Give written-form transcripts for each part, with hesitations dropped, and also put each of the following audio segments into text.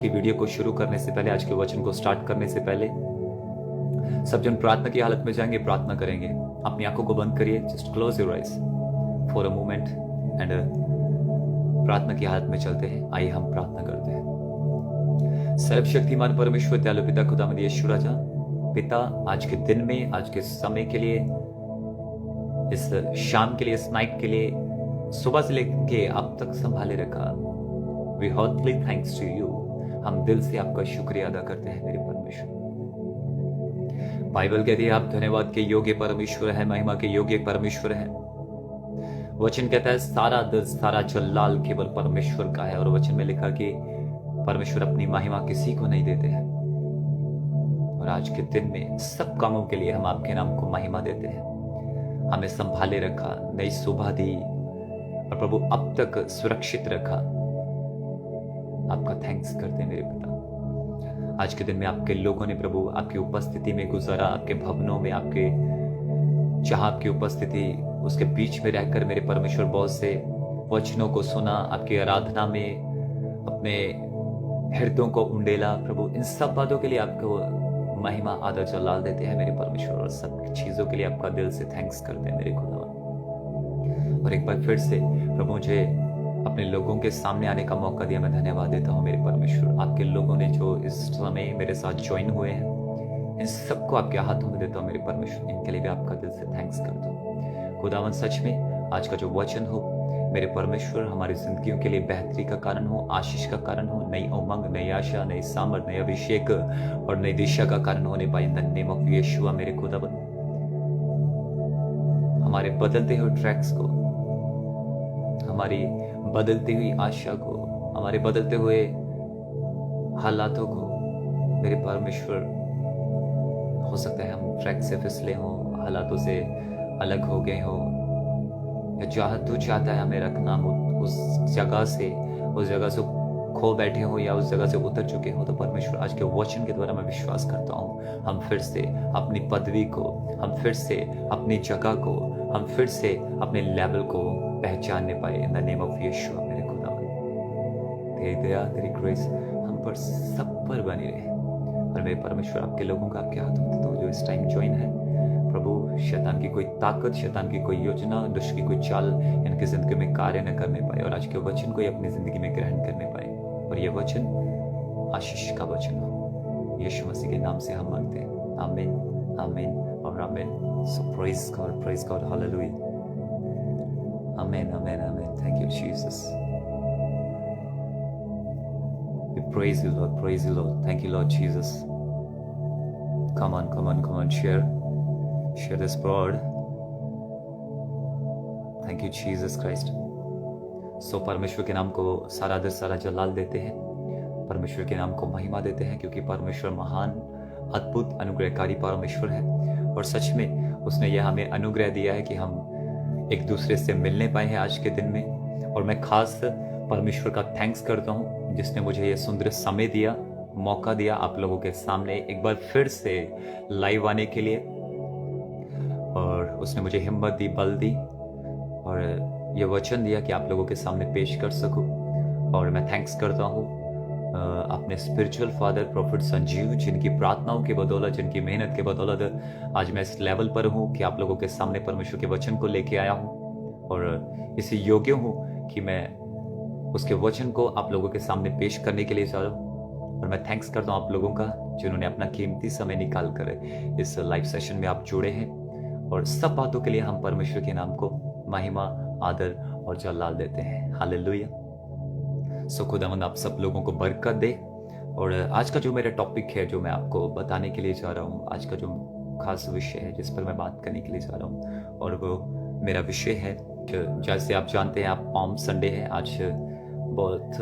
की वीडियो को शुरू करने से पहले, आज के वचन को स्टार्ट करने से पहले सब जन प्रार्थना की हालत में जाएंगे, प्रार्थना करेंगे। अपनी आंखों को बंद करिए, just close your eyes for a moment and प्रार्थना की हालत में चलते हैं। आइए हम प्रार्थना करते हैं। सर्वशक्तिमान परमेश्वर, दयालु पिता, खुदावंद यीशु राजा, पिता, आज के दिन में, आज के समय के लिए, इस शाम के लिए, इस नाइट के लिए, सुबह से लेके अब तक संभाले रखा। We heartly thanks to you. हम दिल से आपका शुक्रिया अदा करते हैं मेरे परमेश्वर। बाइबल कहती है आप धन्यवाद के योग्य परमेश्वर है, महिमा के योग्य परमेश्वर है। वचन कहता है सारा दिल, सारा जलाल केवल परमेश्वर का है। और वचन में लिखा कि परमेश्वर अपनी महिमा किसी को नहीं देते हैं। और आज के दिन में सब कामों के लिए हम आपके नाम को महिमा देते हैं। हमें संभाले रखा, नई सुबह दी, और प्रभु अब तक सुरक्षित रखा। आपका थैंक्स करते हैं मेरे पिता। आज के दिन में आपके लोगों ने प्रभु आपकी उपस्थिति में गुजारा, आपके भवनों में, आपके जहां आपकी उपस्थिति, उसके बीच में रहकर मेरे परमेश्वर बहुत से वचनों को सुना, आपकी आराधना में अपने हृदयों को उंडेला। प्रभु इन सब बातों के लिए आपको महिमा, आदर, जलाल देते हैं मेरे परमेश्वर। और सब चीजों के लिए आपका दिल से थैंक्स करते हैं मेरे खुदा। और एक बार फिर से प्रभु मुझे अपने लोगों के सामने आने का मौका दिया, मैं धन्यवाद देता हूँ मेरे परमेश्वर। आपके लोगों ने जो इस समय मेरे साथ ज्वाइन हुए हैं, इन सबको आपके हाथों में देता हूँ मेरे परमेश्वर। इनके लिए भी आपका दिल से थैंक्स करता हूँ खुदावन। सच में आज का जो वचन हो मेरे परमेश्वर, हमारी जिंदगियों के लिए बेहतरी का कारण हो, आशीष का कारण हो, नई उमंग, नई आशा, नई सामर्थ, नई अभिषेक और नई दिशा का कारण होने पाए। इन द नेम ऑफ यीशुआ मेरे खुदावन, हमारे बदलते हुए ट्रैक्स को, हमारी बदलती हुई आशा को, हमारे बदलते हुए हालातों को मेरे परमेश्वर, हो सकता है हम ट्रैक से फिसले हों, हालातों से अलग हो गए हो, या जहाँ तू चाहता है हमें रखना हो उस जगह से खो बैठे हो, या उस जगह से उतर चुके हो। तो परमेश्वर आज के वचन के द्वारा मैं विश्वास करता हूँ, हम फिर से अपनी पदवी को, हम फिर से अपनी जगह को, हम फिर से अपने लेवल को पहचानने पाए। इन द नेम ऑफ यीशु मेरे खुदा, तेरी दया, तेरी ग्रेस हम पर सब पर बनी रहे। और मेरे परमेश्वर आपके लोगों का आपके हाथों में देता हूँ जो इस टाइम ज्वाइन है। प्रभु शैतान की कोई ताकत, शैतान की कोई योजना, दुष्ट की कोई चाल इनकी जिंदगी में कार्य न करने पाए, और आज के वचन को ही अपनी जिंदगी में ग्रहण करने पाए। और ये वचन आशीष का वचन हो, यीशु मसीह के नाम से हम मांगते हैं। आमीन, आमीन और आमीन। So praise God, hallelujah. Amen, amen, amen. Thank you, Jesus. We praise you, Lord. Praise you, Lord. Thank you, Lord Jesus. Come on. Share this word. Thank you, Jesus Christ. So परमेश्वर के नाम को सारा आदर, सारा जलाल देते हैं, परमेश्वर के नाम को महिमा देते हैं, क्योंकि परमेश्वर महान, अद्भुत, अनुग्रहकारी परमेश्वर है। और सच में उसने यह हमें अनुग्रह दिया है कि हम एक दूसरे से मिलने पाए हैं आज के दिन में। और मैं खास परमेश्वर का थैंक्स करता हूँ जिसने मुझे ये सुंदर समय दिया, मौका दिया आप लोगों के सामने एक बार फिर से लाइव आने के लिए। और उसने मुझे हिम्मत दी, बल दी, और ये वचन दिया कि आप लोगों के सामने पेश कर सकूं। और मैं थैंक्स करता हूँ अपने स्पिरिचुअल फादर प्रॉफिट संजीव, जिनकी प्रार्थनाओं की बदौलत, जिनकी मेहनत के बदौलत आज मैं इस लेवल पर हूँ कि आप लोगों के सामने परमेश्वर के वचन को लेके आया हूँ, और इसी योग्य हूँ कि मैं उसके वचन को आप लोगों के सामने पेश करने के लिए जा रहा हूँ। और मैं थैंक्स करता हूँ आप लोगों का जिन्होंने अपना कीमती समय निकाल कर इस लाइव सेशन में आप जुड़े हैं। और सब बातों के लिए हम परमेश्वर के नाम को महिमा, आदर और जलाल देते हैं। हालेलुया। सो खुदावंद आप सब लोगों को बरकत दे। और आज का जो मेरा टॉपिक है, जो मैं आपको बताने के लिए जा रहा हूँ, आज का जो खास विषय है जिस पर मैं बात करने के लिए जा रहा हूँ, और वो मेरा विषय है, जैसे आप जानते हैं आप पाम संडे है आज। बहुत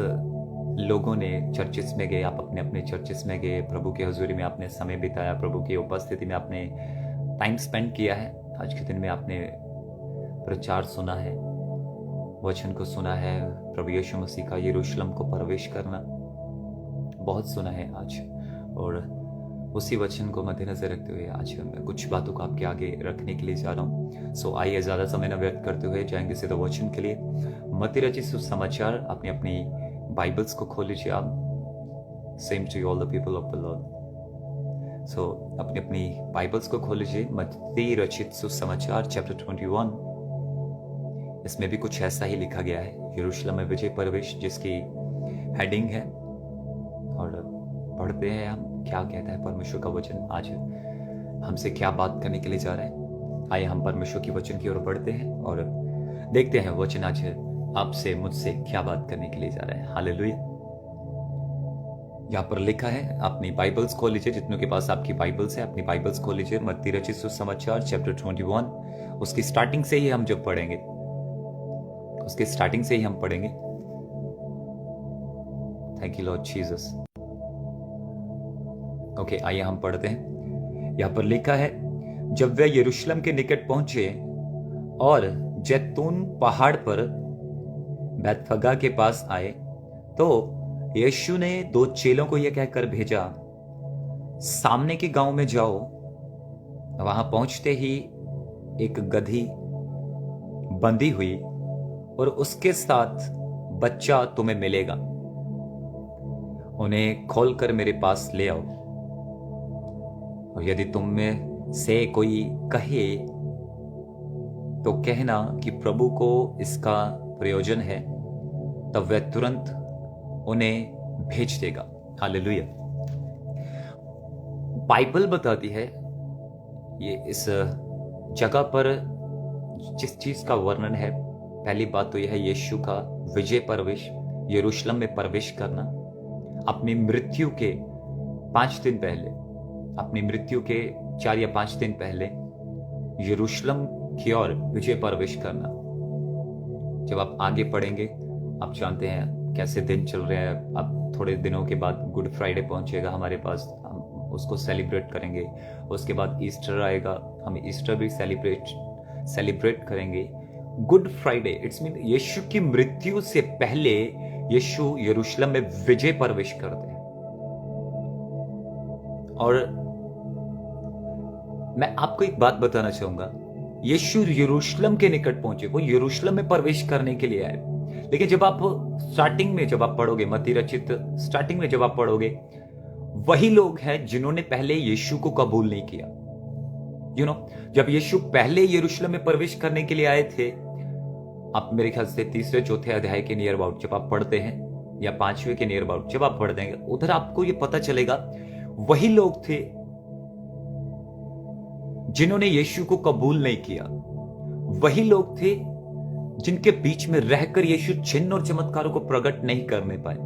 लोगों ने चर्चिस में गए, आप अपने अपने चर्चिस में गए, प्रभु की हजूरी में आपने समय बिताया, प्रभु की उपस्थिति में आपने टाइम स्पेंड किया है। आज के दिन में आपने प्रचार सुना है, वचन को सुना है, प्रभु यीशु मसीह का यरूशलेम को प्रवेश करना बहुत सुना है आज। और उसी वचन को मद्देनजर रखते हुए आज मैं कुछ बातों को आपके आगे रखने के लिए जा रहा हूँ। सो आइए ज्यादा समय न व्यर्थ करते हुए जाएंगे सीधा वचन के लिए। मत्ती रचित सुसमाचार, अपनी अपनी बाइबल्स को खोल लीजिए आप same to all the people of the Lord. So अपनी अपनी बाइबल्स को खोल लीजिए, मत्ती रचित सुसमाचार चैप्टर 21। इसमें भी कुछ ऐसा ही लिखा गया है, यरूशलेम में विजय प्रवेश जिसकी हेडिंग है। और पढ़ते हैं हम क्या कहता है परमेश्वर का वचन आज हमसे क्या बात करने के लिए जा रहा है। आइए हम परमेश्वर की वचन की ओर बढ़ते हैं और देखते हैं वचन आज आपसे मुझसे क्या बात करने के लिए जा रहा है। हालेलुया। यहाँ पर लिखा है, अपनी बाइबल्स खोल लीजिए, जितनों के पास आपकी बाइबल्स है अपनी बाइबल्स खोल लीजिए। मत्ती रचित सुसमाचार चैप्टर 21, उसकी स्टार्टिंग से ही हम जब पढ़ेंगे, उसके स्टार्टिंग से ही हम पढ़ेंगे। Thank you Lord Jesus. Okay, आइए हम पढ़ते हैं। यहां पर लिखा है, जब वे यरूशलेम के निकट पहुंचे और जैतून पहाड़ पर बैतफगा के पास आए, तो यीशु ने 2 चेलों को यह कहकर भेजा, सामने के गांव में जाओ, वहां पहुंचते ही एक गधी बंधी हुई और उसके साथ बच्चा तुम्हें मिलेगा, उन्हें खोलकर मेरे पास ले आओ। और यदि तुम में से कोई कहे तो कहना कि प्रभु को इसका प्रयोजन है, तब वह तुरंत उन्हें भेज देगा। हालेलुया। बाइबल बताती है, ये इस जगह पर जिस चीज का वर्णन है, पहली बात तो यह है यीशु का विजय प्रवेश, यरूशलेम में प्रवेश करना। अपनी मृत्यु के 5 दिन पहले, अपनी मृत्यु के 4 या 5 दिन पहले यरूशलेम की ओर विजय प्रवेश करना। जब आप आगे पढ़ेंगे, आप जानते हैं कैसे दिन चल रहे हैं। अब थोड़े दिनों के बाद गुड फ्राइडे पहुंचेगा हमारे पास, हम उसको सेलिब्रेट करेंगे। उसके बाद ईस्टर आएगा, हम ईस्टर भी सेलिब्रेट करेंगे। गुड फ्राइडे इट्स मीन यीशु की मृत्यु से पहले यीशु यरूशलेम में विजय प्रवेश करते हैं। और मैं आपको एक बात बताना चाहूंगा, यीशु यरूशलेम के निकट पहुंचे, वो यरूशलेम में प्रवेश करने के लिए आए। लेकिन जब आप स्टार्टिंग में जब आप पढ़ोगे, मत्ती रचित स्टार्टिंग में जब आप पढ़ोगे, वही लोग हैं जिन्होंने पहले यीशु को कबूल नहीं किया। जब यीशु पहले यरूशलेम में प्रवेश करने के लिए आए थे, आप मेरे ख्याल से 3-4 अध्याय के नियर अबाउट जब आप पढ़ते हैं, या 5वें के नियर अबाउट जब आप पढ़ देंगे, उधर आपको यह पता चलेगा वही लोग थे जिन्होंने यीशु को कबूल नहीं किया। वही लोग थे जिनके बीच में रहकर यीशु चिन्ह और चमत्कारों को प्रकट नहीं करने पाए।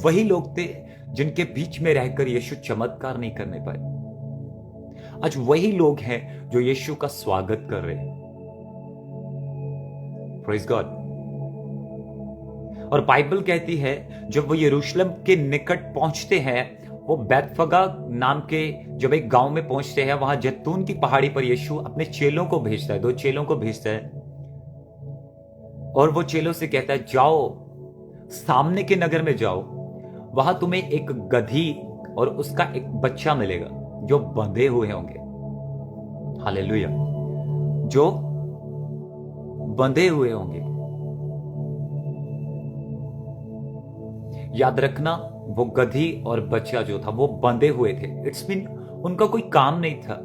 वही लोग थे जिनके बीच में रहकर यीशु चमत्कार नहीं करने पाए। आज वही लोग हैं जो यीशु का स्वागत कर रहे हैं। Praise God. और बाइबल कहती है, जब वो यरूशलेम के निकट पहुंचते हैं, वो बैतफगा नाम के जब एक गांव में पहुंचते हैं, वहां जैतून की पहाड़ी पर यीशु अपने चेलों को भेजता है, 2 चेलों को भेजता है। और वो चेलों से कहता है, जाओ सामने के नगर में जाओ, वहां तुम्हें एक गधी और उसका एक बच्चा मिलेगा जो बंधे हुए होंगे। हालेलुया। जो बंधे हुए होंगे। याद रखना, वो गधी और बच्चा जो था वो बंधे हुए थे। इट्स मीन उनका कोई काम नहीं था,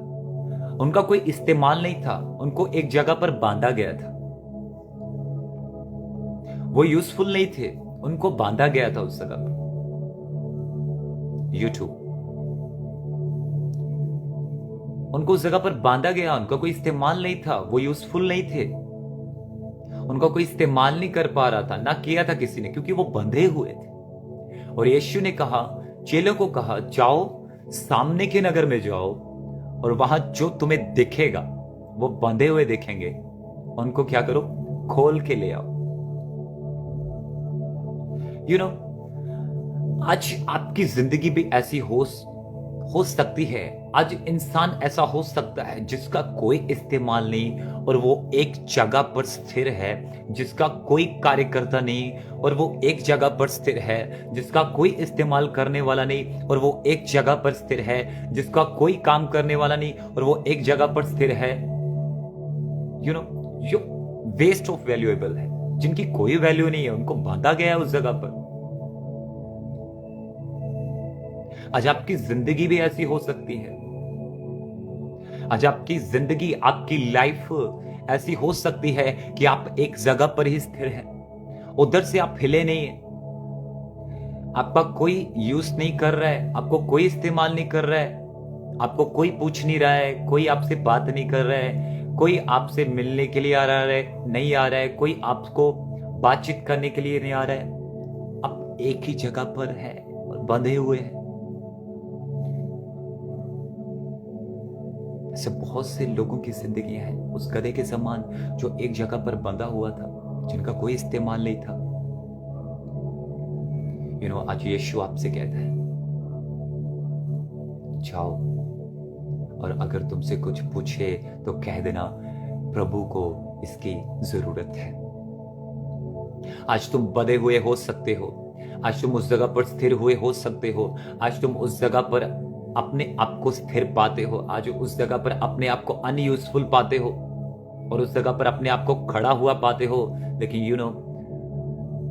उनका कोई इस्तेमाल नहीं था, उनको एक जगह पर बांधा गया था। वो यूजफुल नहीं थे, उनको बांधा गया था उस जगह पर। यूट्यूब उनको उस जगह पर बांधा गया, उनका कोई इस्तेमाल नहीं था, वो यूजफुल नहीं थे, उनका कोई इस्तेमाल नहीं कर पा रहा था, ना किया था किसी ने, क्योंकि वो बंधे हुए थे। और यीशु ने कहा, चेलों को कहा, जाओ सामने के नगर में जाओ और वहां जो तुम्हें दिखेगा, वो बंधे हुए दिखेंगे, उनको क्या करो, खोल के ले आओ। आज आपकी जिंदगी भी ऐसी हो सकती है। आज इंसान ऐसा हो सकता है जिसका कोई इस्तेमाल नहीं और वो एक जगह पर स्थिर है, जिसका कोई कार्यकर्ता नहीं और वो एक जगह पर स्थिर है, जिसका कोई इस्तेमाल करने वाला नहीं और वो एक जगह पर स्थिर है, जिसका कोई काम करने वाला नहीं और वो एक जगह पर स्थिर है। जो वेस्ट ऑफ वैल्यूएबल है, जिनकी कोई वैल्यू नहीं है, उनको बांधा गया है उस जगह पर। आज आपकी जिंदगी भी ऐसी हो सकती है। आज आपकी जिंदगी, आपकी लाइफ ऐसी हो सकती है कि आप एक जगह पर ही स्थिर हैं, उधर से आप हिले नहीं है। आपका कोई यूज नहीं कर रहा है, आपको कोई इस्तेमाल नहीं कर रहा है, आपको कोई पूछ नहीं रहा है, कोई आपसे बात नहीं कर रहा है, कोई आपसे मिलने के लिए आ रहा है नहीं आ रहा है, कोई आपको बातचीत करने के लिए नहीं आ रहा है। आप एक ही जगह पर है और बंधे हुए हैं। ऐसे बहुत से लोगों की जिंदगी है उस गधे के समान जो एक जगह पर बंधा हुआ था, जिनका कोई इस्तेमाल नहीं था। आज यीशु आपसे कहता है, जाओ और अगर तुमसे कुछ पूछे तो कह देना प्रभु को इसकी जरूरत है। आज तुम बंधे हुए हो सकते हो, आज तुम उस जगह पर स्थिर हुए हो सकते हो, आज तुम उस जगह पर अपने आप को स्थिर पाते हो, आज उस जगह पर अपने आप को अनयूजफुल पाते हो और उस जगह पर अपने आप को खड़ा हुआ पाते हो। लेकिन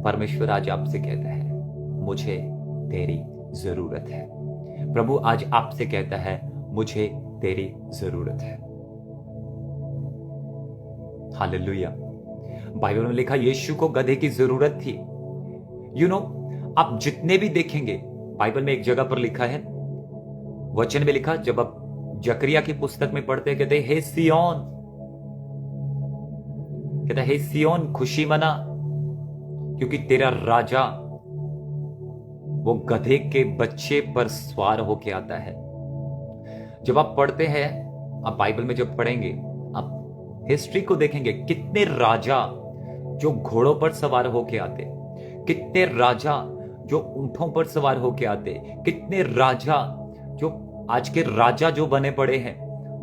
परमेश्वर आज आपसे कहता है, मुझे तेरी जरूरत है। प्रभु आज आपसे कहता है, मुझे तेरी जरूरत है। हालेलुया। बाइबल में लिखा यीशु को गधे की जरूरत थी। आप जितने भी देखेंगे, बाइबल में एक जगह पर लिखा है, वचन में लिखा, जब आप जकरिया की पुस्तक में पढ़ते, कहते हे सियोन, कहता हे सियोन खुशी मना, क्योंकि तेरा राजा वो गधे के बच्चे पर सवार होके आता है। जब आप पढ़ते हैं, आप बाइबल में जब पढ़ेंगे, आप हिस्ट्री को देखेंगे, कितने राजा जो घोड़ों पर सवार होके आते, कितने राजा जो ऊंटों पर सवार होके आते, कितने राजा जो आज के राजा जो बने पड़े हैं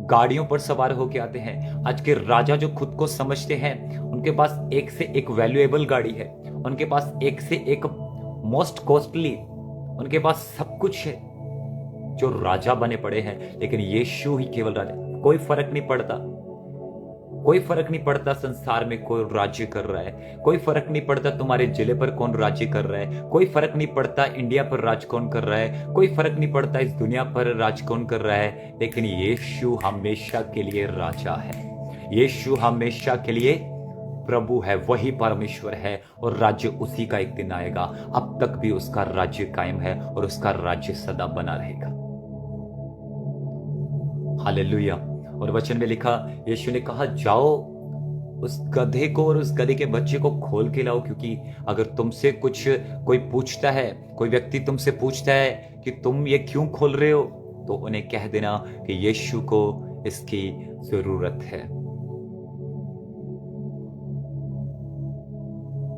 गाड़ियों पर सवार होके आते हैं। आज के राजा जो खुद को समझते हैं, उनके पास एक से एक वैल्यूएबल गाड़ी है, उनके पास एक से एक मोस्ट कॉस्टली, उनके पास सब कुछ है, जो राजा बने पड़े हैं। लेकिन यीशु ही केवल राजा। कोई फर्क नहीं पड़ता, कोई फर्क नहीं पड़ता संसार में कोई राज्य कर रहा है, कोई फर्क नहीं पड़ता तुम्हारे जिले पर कौन राज्य कर रहा है, कोई फर्क नहीं पड़ता इंडिया पर राज कौन कर रहा है, कोई फर्क नहीं पड़ता इस दुनिया पर राज कौन कर रहा है। लेकिन यीशु हमेशा के लिए राजा है, यीशु हमेशा के लिए प्रभु है, वही परमेश्वर है और राज्य उसी का एक दिन आएगा। अब तक भी उसका राज्य कायम है और उसका राज्य सदा बना रहेगा। हालेलुया। और वचन में लिखा, यीशु ने कहा, जाओ उस गधे को और उस गधे के बच्चे को खोल के लाओ, क्योंकि अगर तुमसे कुछ कोई पूछता है, कोई व्यक्ति तुमसे पूछता है कि तुम ये क्यों खोल रहे हो, तो उन्हें कह देना कि यीशु को इसकी जरूरत है।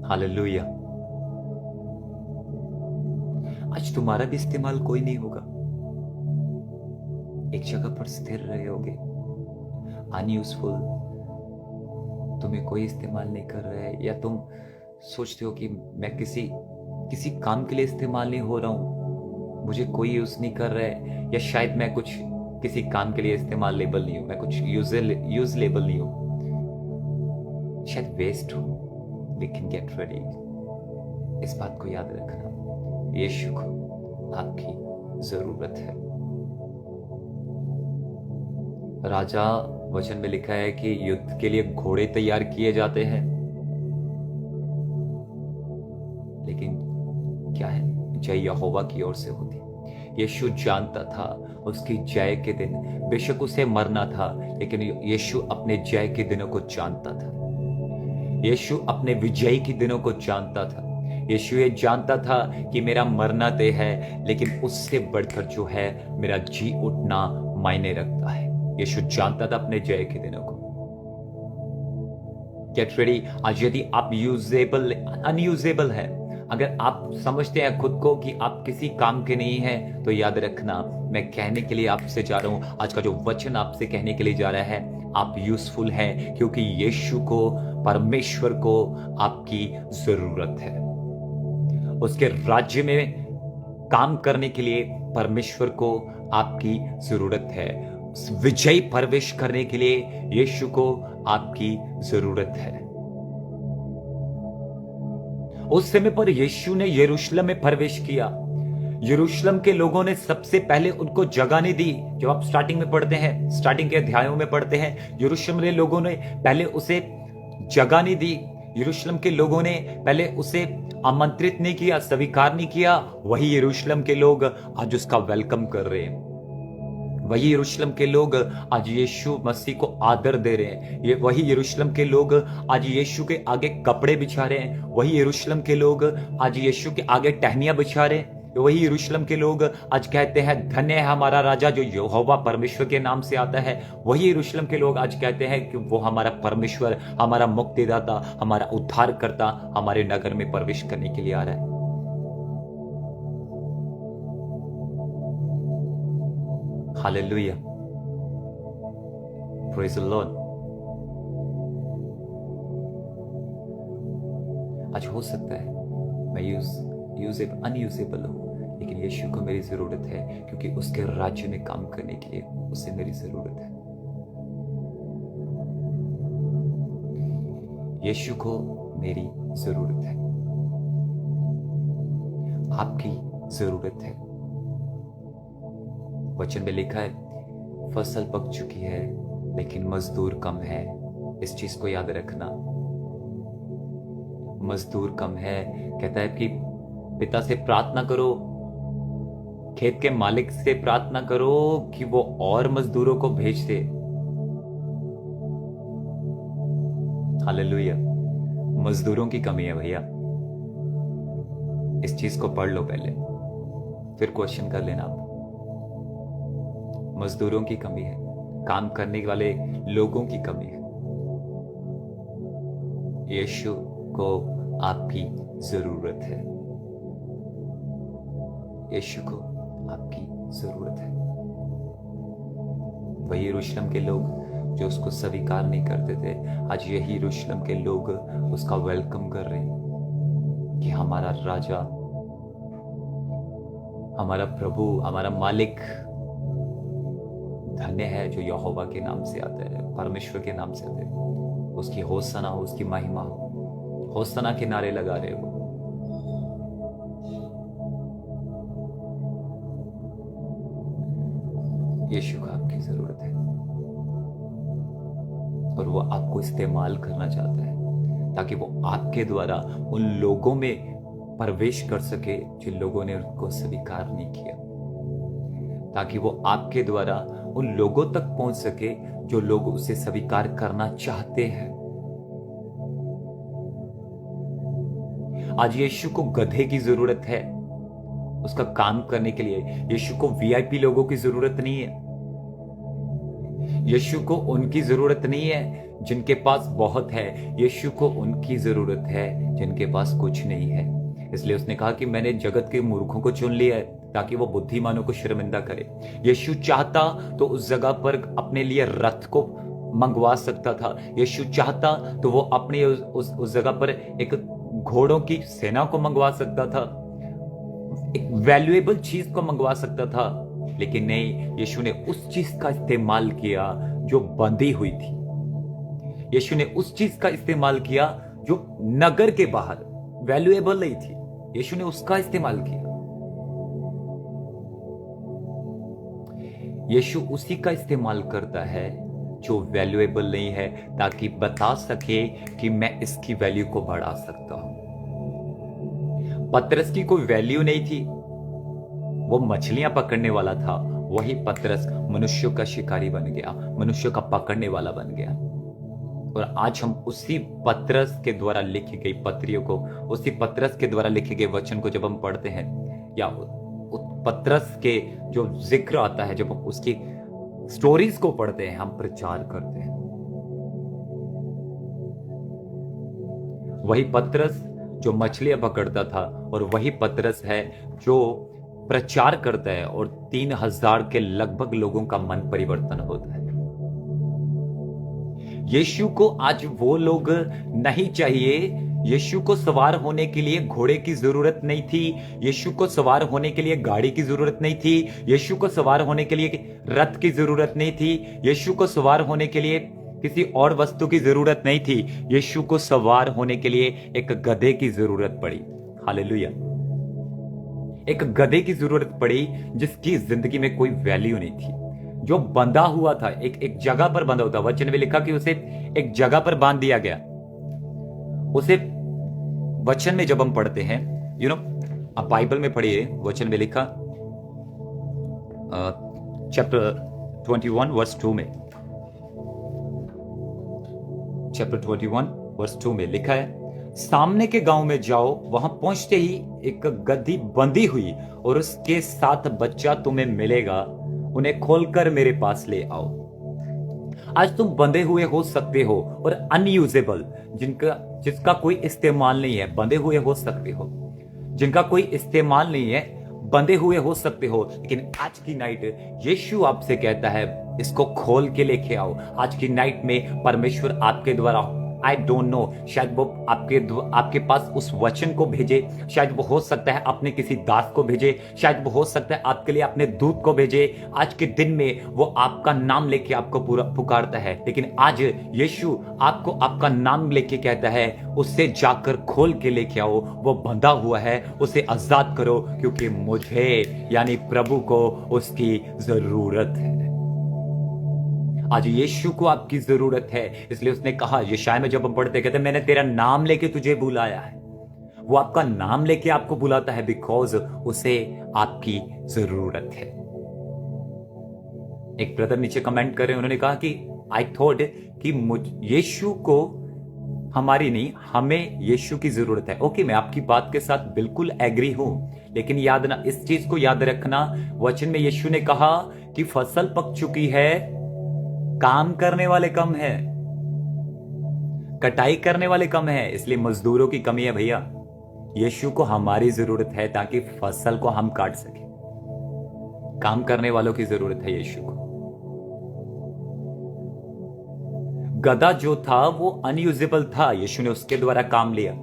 हालेलुया। आज तुम्हारा भी इस्तेमाल कोई नहीं होगा, एक जगह पर स्थिर रहे होगे, अनयूजफुल, तुम्हें कोई इस्तेमाल नहीं कर रहा है, या तुम सोचते हो कि मैं किसी काम के लिए इस्तेमाल नहीं हो रहा हूं, मुझे कोई यूज नहीं कर रहा है, या शायद मैं कुछ किसी काम के लिए इस्तेमाल लेबल नहीं हूं, मैं कुछ यूज लेबल नहीं हूं, शायद वेस्ट हूं। लेकिन गेट रेडी, इस बात को याद रखना, यीशु को आपकी जरूरत है। राजा, वचन में लिखा है कि युद्ध के लिए घोड़े तैयार किए जाते हैं, लेकिन क्या है, जय यहोवा की ओर से होती। यीशु जानता था उसकी जय के दिन, बेशक उसे मरना था, लेकिन यीशु अपने जय के दिनों को जानता था, यीशु अपने विजय के दिनों को जानता था। यीशु ये जानता था कि मेरा मरना तय है, लेकिन उससे बढ़कर जो है मेरा जी उठना मायने रखता है। यीशु जानता था अपने जय के दिनों को। Gate ready. आज यदि आप अनयूजेबल है, अगर आप समझते हैं खुद को कि आप किसी काम के नहीं हैं, तो याद रखना, मैं कहने के लिए आपसे जा रहा हूं, आज का जो वचन आपसे कहने के लिए जा रहा है, आप यूजफुल हैं, क्योंकि यीशु को, परमेश्वर को आपकी जरूरत है। उसके राज्य में काम करने के लिए परमेश्वर को आपकी जरूरत है। विजय प्रवेश करने के लिए यीशु को आपकी जरूरत है। उस समय पर यीशु ने यरूशलेम में प्रवेश किया, यरूशलेम के लोगों ने सबसे पहले उनको जगह नहीं दी। जब आप स्टार्टिंग में पढ़ते हैं, स्टार्टिंग के अध्यायों में पढ़ते हैं, यरूशलेम के लोगों ने पहले उसे जगह नहीं दी। यरूशलेम के लोगों ने पहले उसे आमंत्रित नहीं किया, स्वीकार नहीं किया। वही यरूशलेम के लोग आज उसका वेलकम कर रहे हैं। वही यरूशलेम के लोग आज यीशु मसीह को आदर दे रहे हैं। ये वही यरूशलेम के लोग आज यीशु के आगे कपड़े बिछा रहे हैं। वही यरूशलेम के लोग आज यीशु के आगे टहनियां बिछा रहे हैं। वही यरूशलेम के लोग आज कहते हैं धन्य है हमारा राजा जो यहोवा परमेश्वर के नाम से आता है। वही यरूशलेम के लोग आज कहते हैं कि वो हमारा परमेश्वर, हमारा मुक्तिदाता, हमारा उद्धारकर्ता हमारे नगर में प्रवेश करने के लिए आ रहा है। Hallelujah, praise the Lord. आज हो सकता है मैं अनयूजेबल हूं, लेकिन यीशु को मेरी जरूरत है, क्योंकि उसके राज्य में काम करने के लिए उसे मेरी जरूरत है। यीशु को मेरी जरूरत है, आपकी जरूरत है। वचन में लिखा है फसल पक चुकी है लेकिन मजदूर कम है। इस चीज को याद रखना, मजदूर कम है। कहता है कि पिता से प्रार्थना करो, खेत के मालिक से प्रार्थना करो कि वो और मजदूरों को भेज दे। हालेलुया, मजदूरों की कमी है भैया। इस चीज को पढ़ लो पहले, फिर क्वेश्चन कर लेना आप। मजदूरों की कमी है, काम करने वाले लोगों की कमी है। यीशु को आपकी जरूरत है, यीशु को आपकी जरूरत है। वही यरूशलेम के लोग जो उसको स्वीकार नहीं करते थे, आज यही यरूशलेम के लोग उसका वेलकम कर रहे हैं कि हमारा राजा, हमारा प्रभु, हमारा मालिक धन्य है जो यहोवा के नाम से आता है, परमेश्वर के नाम से आते हैं। उसकी होसना हो, उसकी महिमा हो, होसना के नारे लगा रहे हो। यीशु को आपकी जरूरत है और वो आपको इस्तेमाल करना चाहता है ताकि वो आपके द्वारा उन लोगों में प्रवेश कर सके जिन लोगों ने उनको स्वीकार नहीं किया, ताकि वो आपके द्वारा उन लोगों तक पहुंच सके जो लोग उसे स्वीकार करना चाहते हैं। आज यीशु को गधे की जरूरत है उसका काम करने के लिए। यीशु को वीआईपी लोगों की जरूरत नहीं है। यीशु को उनकी जरूरत नहीं है जिनके पास बहुत है। यीशु को उनकी जरूरत है जिनके पास कुछ नहीं है। इसलिए उसने कहा कि मैंने जगत के मूर्खों को चुन लिया है ताकि वो बुद्धिमानों को शर्मिंदा करे। यीशु चाहता तो उस जगह पर अपने लिए रथ को मंगवा सकता था। यीशु चाहता तो वो अपने उस जगह पर एक घोड़ों की सेना को मंगवा सकता था, एक वैल्यूएबल चीज को मंगवा सकता था, लेकिन नहीं, यीशु ने उस चीज का इस्तेमाल किया जो बंधी हुई थी। यीशु ने उस चीज का इस्तेमाल किया जो नगर के बाहर वैल्यूएबल नहीं थी। यीशु ने उसका इस्तेमाल किया। यीशु उसी का इस्तेमाल करता है जो वैल्यूएबल नहीं है, ताकि बता सके कि मैं इसकी वैल्यू को बढ़ा सकता हूं। पतरस की कोई वैल्यू नहीं थी, वो मछलियां पकड़ने वाला था। वही पतरस मनुष्यों का शिकारी बन गया, मनुष्यों का पकड़ने वाला बन गया। और आज हम उसी पतरस के द्वारा लिखी गई पत्रियों को, उसी पतरस के द्वारा लिखे गए वचन को जब हम पढ़ते हैं, या पतरस के जो जिक्र आता है, जब हम उसकी स्टोरीज को पढ़ते हैं, हम प्रचार करते हैं। वही पतरस जो मछलियां पकड़ता था और वही पतरस है जो प्रचार करता है और 3000 के लगभग लोगों का मन परिवर्तन होता है। यीशु को आज वो लोग नहीं चाहिए। यीशु को सवार होने के लिए घोड़े की जरूरत नहीं थी। यीशु को सवार होने के लिए गाड़ी की जरूरत नहीं थी। यीशु को सवार होने के लिए रथ की जरूरत नहीं थी। यीशु को सवार होने के लिए किसी और वस्तु की जरूरत नहीं थी। यीशु को सवार होने के लिए एक गधे की जरूरत पड़ी। हालेलुया। एक गधे की जरूरत पड़ी जिसकी जिंदगी में कोई वैल्यू नहीं थी, जो बंधा हुआ था, एक जगह पर बंधा हुआ था। वचन में लिखा कि उसे एक जगह पर बांध दिया गया। उसे वचन में जब हम पढ़ते हैं, आप बाइबल में पढ़िए, वचन में लिखा चैप्टर 21 वर्स 2 में, चैप्टर 21 वर्स 2 में लिखा है, सामने के गांव में जाओ, वहां पहुंचते ही एक गधी बंधी हुई और उसके साथ बच्चा तुम्हें मिलेगा, उन्हें खोलकर मेरे पास ले आओ। आज तुम बंधे हुए हो सकते हो और अनयूजेबल, जिसका कोई इस्तेमाल नहीं है, बंधे हुए हो सकते हो, जिनका कोई इस्तेमाल नहीं है, बंधे हुए हो सकते हो। लेकिन आज की नाइट यीशु आपसे कहता है, इसको खोल के लेके आओ। आज की नाइट में परमेश्वर आपके द्वारा, आई डोंट नो, शायद वो आपके पास उस वचन को भेजे, शायद वो हो सकता है अपने किसी दास को भेजे, शायद वो हो सकता है आपके लिए अपने दूत को भेजे। आज के दिन में वो आपका नाम लेके आपको पूरा पुकारता है, लेकिन आज यीशु आपको आपका नाम लेके कहता है, उससे जाकर खोल के लेके आओ। वो बंधा हुआ है, उसे आजाद करो, क्योंकि मुझे यानी प्रभु को उसकी जरूरत है। आज यीशु को आपकी जरूरत है, इसलिए उसने कहा, यशायाह में जब हम पढ़ते कहते मैंने तेरा नाम लेके तुझे बुलाया है। वो आपका नाम लेके आपको बुलाता है बिकॉज उसे आपकी जरूरत है। एक ब्रदर नीचे कमेंट कर रहे हैं, उन्होंने कहा कि आई थॉट कि यीशु को हमारी नहीं, हमें यीशु की जरूरत है। ओके, मैं आपकी बात के साथ बिल्कुल एग्री हूं, लेकिन याद ना, इस चीज को याद रखना, वचन में यीशु ने कहा कि फसल पक चुकी है, काम करने वाले कम है, कटाई करने वाले कम है, इसलिए मजदूरों की कमी है। भैया, यीशु को हमारी जरूरत है ताकि फसल को हम काट सके। काम करने वालों की जरूरत है यीशु को। गधा जो था वो अनयूजेबल था, यीशु ने उसके द्वारा काम लिया।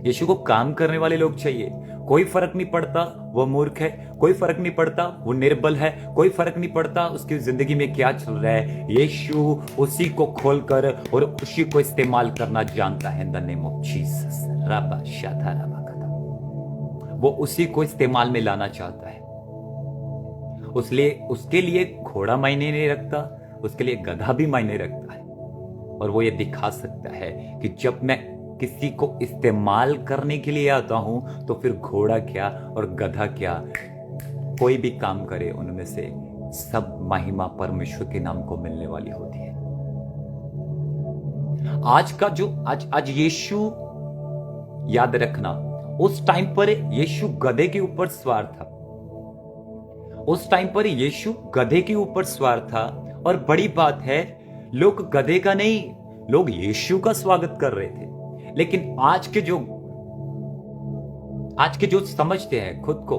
यीशु को काम करने वाले लोग चाहिए। कोई फर्क नहीं पड़ता वो मूर्ख है, कोई फर्क नहीं पड़ता वो निर्बल है, कोई फर्क नहीं पड़ता उसकी जिंदगी में क्या चल रहा है, यीशु उसी को खोलकर और उसी को इस्तेमाल करना जानता है। In the name of Jesus, रबा शाधा रबा कदा, वो उसी को इस्तेमाल में लाना चाहता है। उसके लिए घोड़ा मायने नहीं रखता, उसके लिए गधा भी मायने रखता है। और वो ये दिखा सकता है कि जब मैं किसी को इस्तेमाल करने के लिए आता हूं तो फिर घोड़ा क्या और गधा क्या, कोई भी काम करे उनमें से सब महिमा परमेश्वर के नाम को मिलने वाली होती है। आज यीशु, याद रखना, उस टाइम पर यीशु गधे के ऊपर सवार था। उस टाइम पर यीशु गधे के ऊपर सवार था। और बड़ी बात है, लोग गधे का नहीं, लोग यीशु का स्वागत कर रहे थे। लेकिन आज के जो समझते हैं खुद को,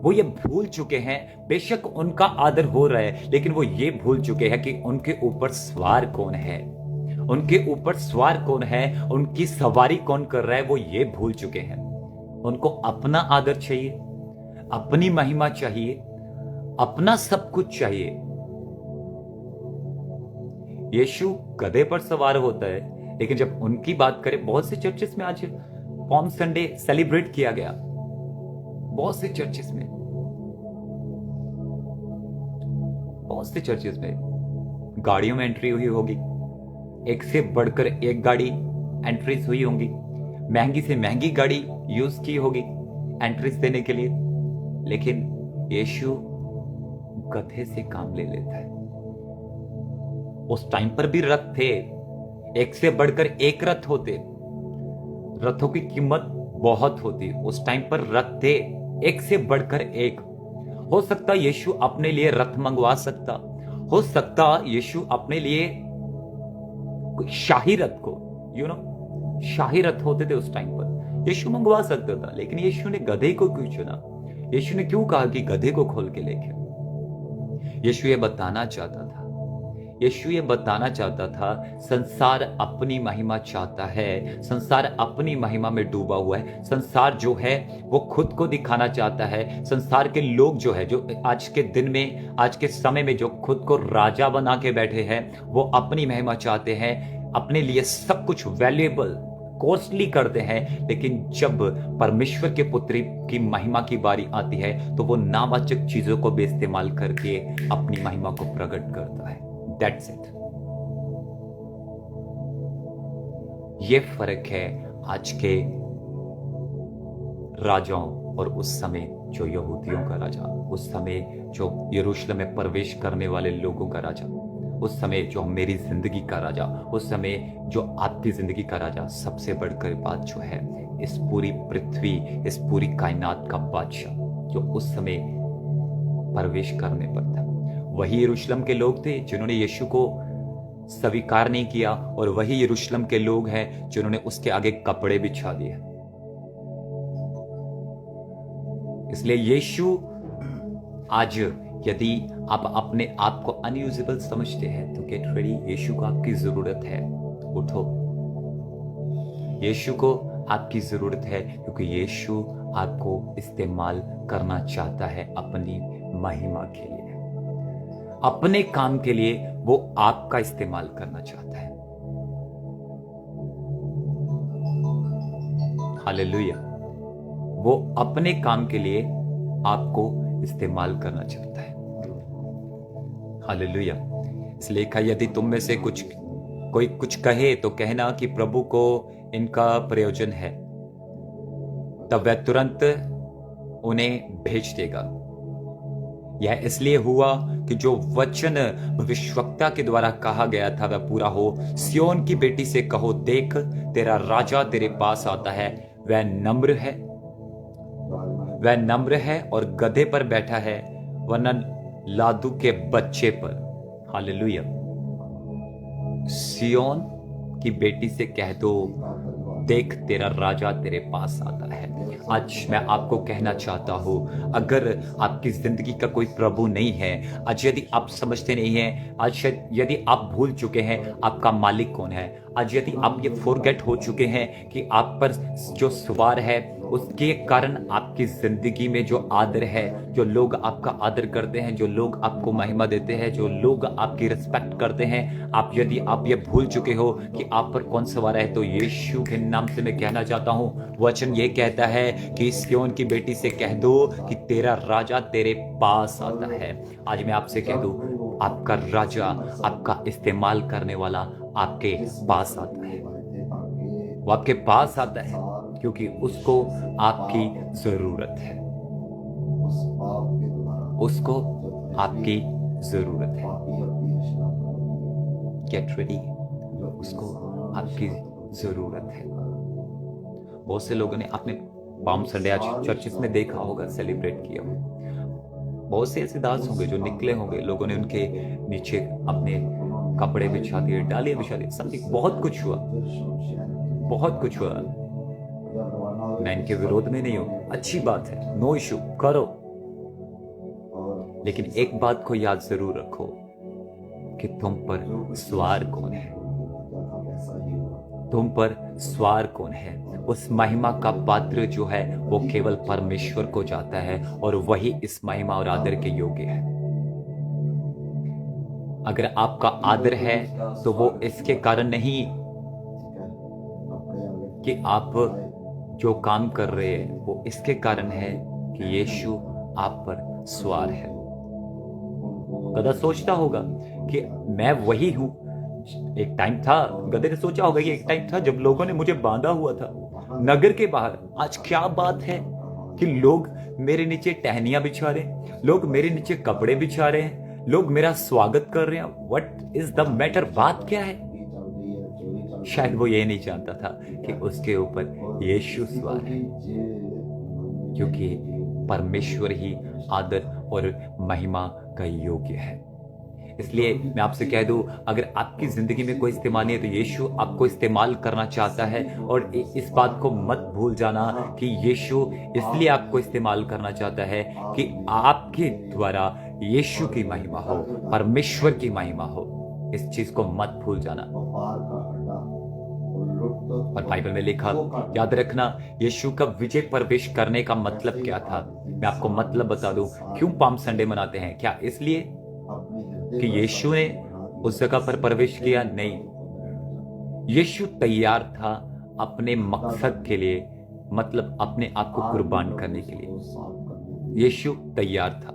वो ये भूल चुके हैं, बेशक उनका आदर हो रहा है, लेकिन वो ये भूल चुके हैं कि उनके ऊपर सवार कौन है, उनके ऊपर सवार कौन है, उनकी सवारी कौन कर रहा है, वो ये भूल चुके हैं। उनको अपना आदर चाहिए, अपनी महिमा चाहिए, अपना सब कुछ चाहिए। यीशु गधे पर सवार होता है, लेकिन जब उनकी बात करें, बहुत से चर्चेस में आज पॉम संडे सेलिब्रेट किया गया, बहुत से चर्चेस में गाड़ियों में एंट्री हुई होगी, एक से बढ़कर एक गाड़ी एंट्रीज हुई होंगी, महंगी से महंगी गाड़ी यूज की होगी एंट्रीज देने के लिए, लेकिन यीशु गधे से काम ले लेता है। उस टाइम पर भी रथ थे, एक से बढ़कर एक रथ होते, रथों की कीमत बहुत होती। उस टाइम पर रथ थे, एक से बढ़कर एक। हो सकता यीशु अपने लिए रथ मंगवा सकता, हो सकता यीशु अपने लिए शाही रथ को, शाही रथ होते थे उस टाइम पर, यीशु मंगवा सकता था। लेकिन यीशु ने गधे को क्यों चुना? यीशु ने क्यों कहा कि गधे को खोल के लेके? यीशु ये बताना चाहता था, संसार अपनी महिमा चाहता है, संसार अपनी महिमा में डूबा हुआ है, संसार जो है वो खुद को दिखाना चाहता है। संसार के लोग जो है, जो आज के दिन में, आज के समय में जो खुद को राजा बना के बैठे हैं, वो अपनी महिमा चाहते हैं, अपने लिए सब कुछ वैल्यूएबल कॉस्टली करते हैं, लेकिन जब परमेश्वर के पुत्र की महिमा की बारी आती है तो वो नावाचक चीजों को भी इस्तेमाल करके अपनी महिमा को प्रकट करता है। That's it. ये फर्क है आज के राजाओं और उस समय जो यहूदियों का राजा, उस समय जो यरूशलेम में प्रवेश करने वाले लोगों का राजा, उस समय जो मेरी जिंदगी का राजा, उस समय जो आपकी जिंदगी का राजा। सबसे बढ़कर बात जो है, इस पूरी पृथ्वी, इस पूरी कायनात का बादशाह जो उस समय प्रवेश करने पर था, वही यरूशलेम के लोग थे जिन्होंने यीशु को स्वीकार नहीं किया, और वही यरूशलेम के लोग हैं जिन्होंने उसके आगे कपड़े बिछा दिए। इसलिए यीशु आज, यदि आप अपने आप को अनयूजेबल समझते हैं तो गेट रेडी, यीशु को आपकी जरूरत है। उठो, यीशु को आपकी जरूरत है, क्योंकि यीशु आपको इस्तेमाल करना चाहता है अपनी महिमा के लिए, अपने काम के लिए वो आपका इस्तेमाल करना चाहता है। हालेलुया। वो अपने काम के लिए आपको इस्तेमाल करना चाहता है। हालेलुया। इसलिए लिखा, यदि तुम में से कोई कुछ कहे तो कहना कि प्रभु को इनका प्रयोजन है, तब वह तुरंत उन्हें भेज देगा। यह इसलिए हुआ कि जो वचन भविष्यवक्ता के द्वारा कहा गया था वह पूरा हो। सियोन की बेटी से कहो, देख तेरा राजा तेरे पास आता है, वह नम्र है और गधे पर बैठा है, वरना लादू के बच्चे पर। हालेलुया। सियोन की बेटी से कह दो, देख तेरा राजा तेरे पास आता है। आज मैं आपको कहना चाहता हूं, अगर आपकी जिंदगी का कोई प्रभु नहीं है, आज यदि आप समझते नहीं हैं, आज यदि आप भूल चुके हैं आपका मालिक कौन है, आज यदि आप ये फॉरगेट हो चुके हैं कि आप पर जो सवार है, उसके कारण आपकी जिंदगी में जो आदर है, जो लोग आपका आदर करते हैं, जो लोग आपको महिमा देते हैं, जो लोग आपकी रिस्पेक्ट करते हैं, यदि आप ये भूल चुके हो कि आप पर कौन सवार है, तो यीशु के नाम से मैं कहना चाहता हूं, वचन ये कहता है कि सियोन की बेटी से कह दो कि तेरा राजा तेरे पास आता है। आज मैं आपसे कह दूं, आपका राजा, आपका इस्तेमाल करने वाला आपके पास आता है। वो आपके पास आता है क्योंकि उसको आपकी जरूरत है, उसको आपकी जरूरत है। गेट रेडी, उसको आपकी जरूरत है। बहुत से लोगों ने आपने पाम संडे आज चर्चिस में देखा होगा, सेलिब्रेट किया होगा। बहुत से ऐसे दास होंगे जो निकले होंगे, लोगों ने उनके नीचे अपने कपड़े बिछा दिए, डालियां बिछा दी, समथिंग, बहुत कुछ हुआ, बहुत कुछ हुआ। मैं इनके विरोध में नहीं हूं, अच्छी बात है, नो इशू, करो। लेकिन एक बात को याद जरूर रखो कि तुम पर सवार कौन है, तुम पर सवार कौन है। उस महिमा का पात्र जो है वो केवल परमेश्वर को जाता है, और वही इस महिमा और आदर के योग्य है। अगर आपका आदर है तो वो इसके कारण नहीं कि आप जो काम कर रहे हैं, वो इसके कारण है कि यीशु आप पर सवार है। गधा सोचता होगा कि मैं वही हूं। एक टाइम था, गधे ने सोचा होगा कि एक टाइम था जब लोगों ने मुझे बांधा हुआ था नगर के बाहर। आज क्या बात है कि लोग मेरे नीचे टहनियां बिछा रहे हैं, लोग मेरे नीचे कपड़े बिछा रहे हैं, लोग मेरा स्वागत कर रहे हैं। What is the matter? बात क्या है? शायद वो ये नहीं जानता था कि उसके ऊपर यीशु सवार है, क्योंकि परमेश्वर ही आदर और महिमा का योग्य है। इसलिए मैं आपसे कह दूं, अगर आपकी जिंदगी में कोई इस्तेमाल नहीं है तो यीशु आपको इस्तेमाल करना चाहता है। और इस बात को मत भूल जाना कि यीशु इसलिए आपको इस्तेमाल करना चाहता है कि आपके द्वारा यीशु की महिमा हो, परमेश्वर की महिमा हो। इस चीज को मत भूल जाना। और बाइबल में लिखा, याद रखना, यीशु का विजय प्रवेश करने का मतलब क्या था। मैं आपको मतलब बता दूं, क्यों पाम संडे मनाते हैं? क्या इसलिए कि यीशु ने उस जगह पर प्रवेश किया? नहीं, यीशु तैयार था अपने मकसद के लिए, मतलब अपने आप को कुर्बान करने के लिए यीशु तैयार था।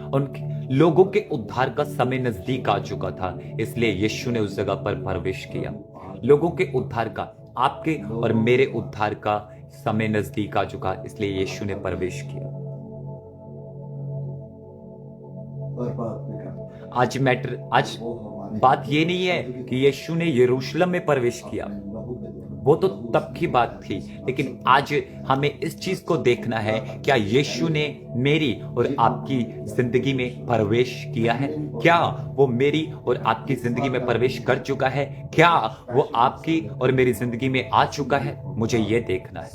उन लोगों के उद्धार का समय नजदीक आ चुका था, इसलिए यीशु ने उस जगह पर प्रवेश किया। लोगों के उद्धार का, आपके और मेरे उद्धार का समय नजदीक आ चुका, इसलिए यीशु ने प्रवेश किया। आज बात ये नहीं है कि यीशु ने यरूशलेम में प्रवेश किया, वो तो तब की बात थी, लेकिन आज हमें इस चीज को देखना है, क्या यीशु ने मेरी और आपकी जिंदगी में प्रवेश किया है? क्या वो मेरी और आपकी जिंदगी में प्रवेश कर चुका है? क्या वो आपकी और मेरी जिंदगी में आ चुका है? मुझे ये देखना है,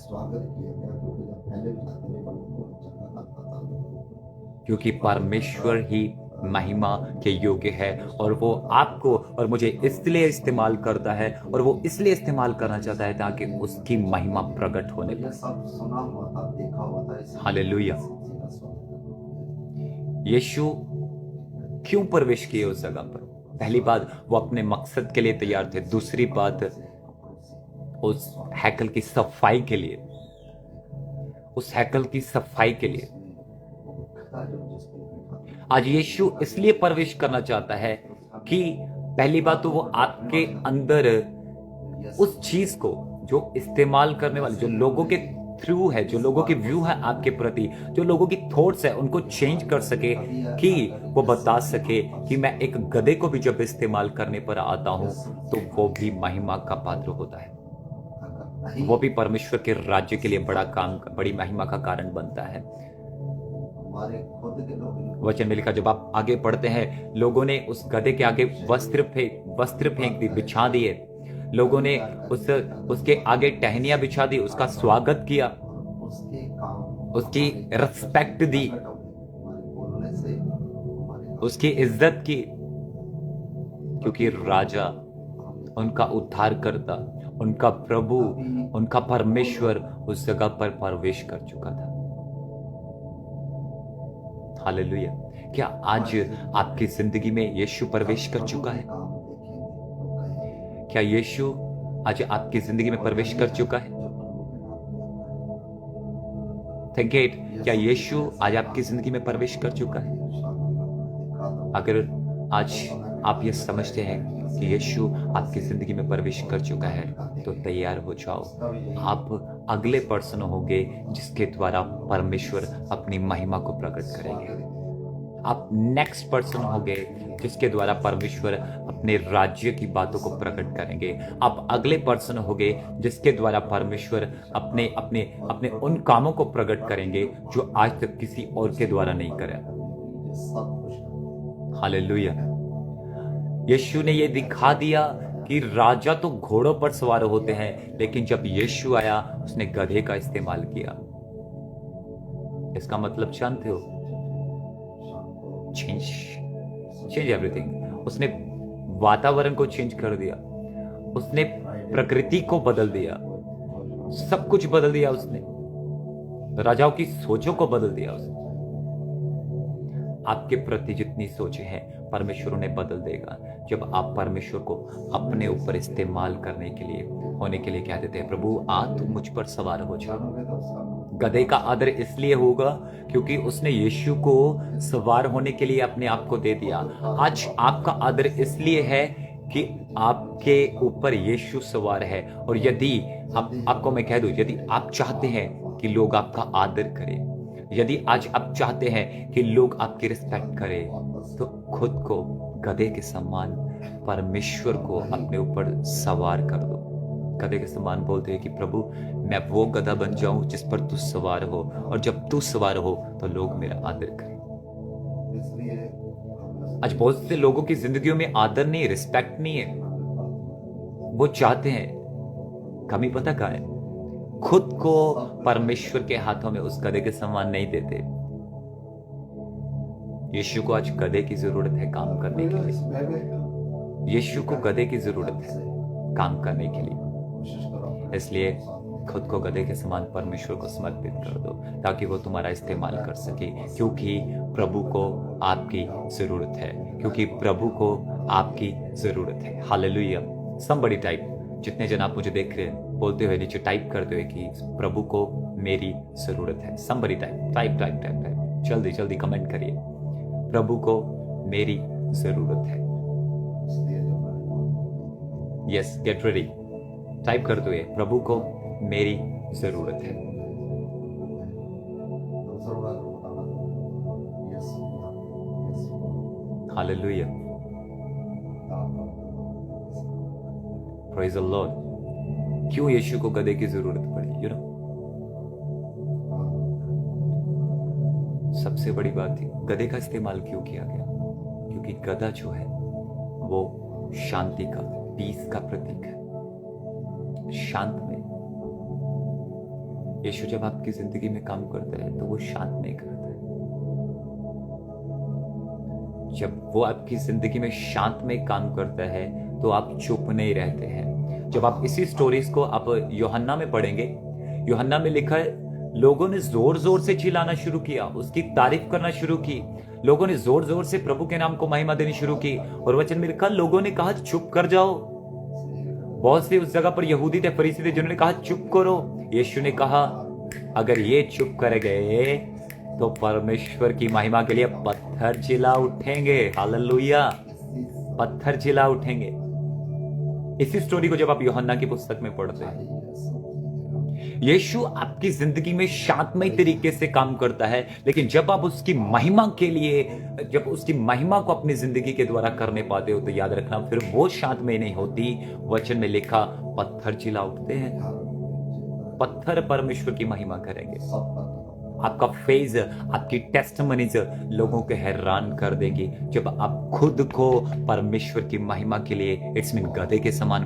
क्योंकि परमेश्वर ही महिमा के योग्य है, और वो आपको और मुझे इसलिए इस्तेमाल करता है, और वो इसलिए इस्तेमाल करना चाहता है ताकि उसकी महिमा प्रकट होने पाए। हालेलुया। यीशु क्यों प्रवेश किए उस जगह पर? पहली बात, वो अपने मकसद के लिए तैयार थे। दूसरी बात, उस हैकल की सफाई के लिए, उस हैकल की सफाई के लिए। आज यीशु इसलिए प्रवेश करना चाहता है कि पहली बात तो वो आपके अंदर उस चीज को, जो इस्तेमाल करने वाले, जो लोगों के थ्रू है, जो लोगों की व्यू है आपके प्रति, जो लोगों की थॉट्स है, उनको चेंज कर सके, कि वो बता सके कि मैं एक गधे को भी जब इस्तेमाल करने पर आता हूं तो वो भी महिमा का पात्र होता है, वो भी परमेश्वर के राज्य के लिए बड़ा काम, बड़ी महिमा का कारण बनता है। वचन में लिखा, जब आप आगे पढ़ते हैं, लोगों ने उस गधे के आगे वस्त्र फेंक दी, बिछा दिए। लोगों ने उसके आगे टहनियां बिछा दी, उसका स्वागत किया, उसकी रिस्पेक्ट दी, उसकी इज्जत की, क्योंकि राजा, उनका उद्धार करता, उनका प्रभु, उनका परमेश्वर उस जगह पर प्रवेश कर चुका था। हालेलुया। क्या आज आपकी जिंदगी में यीशु प्रवेश कर चुका है? क्या यीशु आज आपकी जिंदगी में प्रवेश कर चुका है? Think it. क्या यीशु आज आपकी जिंदगी में प्रवेश कर चुका है? अगर आज आप ये समझते हैं कि यीशु आपकी जिंदगी में प्रवेश कर चुका है, तो तैयार हो जाओ। आप अगले पर्सन होंगे जिसके द्वारा परमेश्वर अपनी महिमा को प्रकट करेंगे। आप नेक्स्ट पर्सन होंगे जिसके द्वारा परमेश्वर अपने राज्य की बातों को प्रकट करेंगे। आप अगले पर्सन होंगे जिसके द्वारा परमेश्वर अपने अपने अपने उन कामों को प्रकट करेंगे जो आज तक किसी और के द्वारा नहीं करे। हालेलुया। यीशु ने यह दिखा दिया कि राजा तो घोड़ों पर सवार होते हैं, लेकिन जब यीशु आया उसने गधे का इस्तेमाल किया। इसका मतलब जानते हो? Change everything. उसने वातावरण को चेंज कर दिया, उसने प्रकृति को बदल दिया, सब कुछ बदल दिया उसने, राजाओं की सोचों को बदल दिया उसने। आपके प्रति जितनी सोचें हैं परमेश्वर उन्हें बदल देगा, जब आप परमेश्वर को अपने ऊपर इस्तेमाल करने के लिए, होने के लिए कह देते हैं, प्रभु आ तू मुझ पर सवार हो जा। गधे का आदर इसलिए होगा क्योंकि उसने यीशु को सवार होने के लिए अपने आप को दे दिया। आज आपका आदर इसलिए है कि आपके ऊपर यीशु सवार है। और यदि आपको मैं कह दूं, यदि आप चाहते हैं कि लोग आपका आदर करें, यदि आज आप चाहते हैं कि लोग आपकी रिस्पेक्ट करें, तो खुद को गधे के समान परमेश्वर को अपने ऊपर सवार कर दो। गधे के समान बोलते हैं कि प्रभु मैं वो गधा बन जाऊं जिस पर तू सवार हो, और जब तू सवार हो तो लोग मेरा आदर करें। आज बहुत से लोगों की जिंदगियों में आदर नहीं, रिस्पेक्ट नहीं है। वो चाहते हैं, कमी पता क्या है, खुद को परमेश्वर के हाथों में उस गधे के समान नहीं देते। यीशु को आज गधे की जरूरत है काम करने के लिए। यीशु को गधे की जरूरत है काम करने के लिए। इसलिए खुद को गधे के समान परमेश्वर को समर्पित कर दो, ताकि वो तुम्हारा इस्तेमाल कर सके, क्योंकि प्रभु को आपकी जरूरत है, क्योंकि प्रभु को आपकी जरूरत है। हालेलुया। समबडी टाइप जितने जन आप मुझे देख रहे हैं बोलते हुए नीचे टाइप करते हुए कि प्रभु को मेरी जरूरत है। somebody टाइप जल्दी जल्दी कमेंट करिए, प्रभु को मेरी जरूरत है। यस, गेट रेडी, टाइप करते हुए प्रभु को मेरी जरूरत है। Hallelujah, praise the Lord. क्यों यीशु को गधे की जरूरत पड़ी? यू नो, सबसे बड़ी बात थी गधे का इस्तेमाल क्यों किया गया? क्योंकि गधा जो है वो शांति का, पीस का प्रतीक है। शांत में यीशु जब आपकी जिंदगी में काम करता है तो वो शांत नहीं करता है। जब वो आपकी जिंदगी में शांत में काम करता है तो आप चुप नहीं रहते हैं। जब आप इसी स्टोरीज को आप यूहन्ना में पढ़ेंगे, यूहन्ना में लिखा है लोगों ने जोर जोर से चिल्लाना शुरू किया, उसकी तारीफ करना शुरू की, लोगों ने जोर जोर से प्रभु के नाम को महिमा देनी शुरू की। और वचन में लिखा लोगों ने कहा चुप कर जाओ। बहुत से उस जगह पर यहूदी थे, फरीसी थे, जिन्होंने कहा चुप करो। यीशु ने कहा अगर ये चुप कर गए तो परमेश्वर की महिमा के लिए पत्थर चिल्ला उठेंगे। हालेलुया, पत्थर चिल्ला उठेंगे। इसी स्टोरी को जब आप यूहन्ना की पुस्तक में पढ़ते हैं, यीशु आपकी जिंदगी में शांतमय तरीके से काम करता है, लेकिन जब आप उसकी महिमा के लिए, जब उसकी महिमा को अपनी जिंदगी के द्वारा करने पाते हो तो याद रखना फिर वो शांतमय नहीं होती। वचन में लिखा पत्थर चिल्ला उठते हैं। पत्थर परमेश्वर की महिमा करेंगे। आपका फेज, आपकी टेस्टमनीज लोगों को हैरान कर देगी जब आप खुद को परमेश्वर की महिमा के लिए इट्स मीन गधे के समान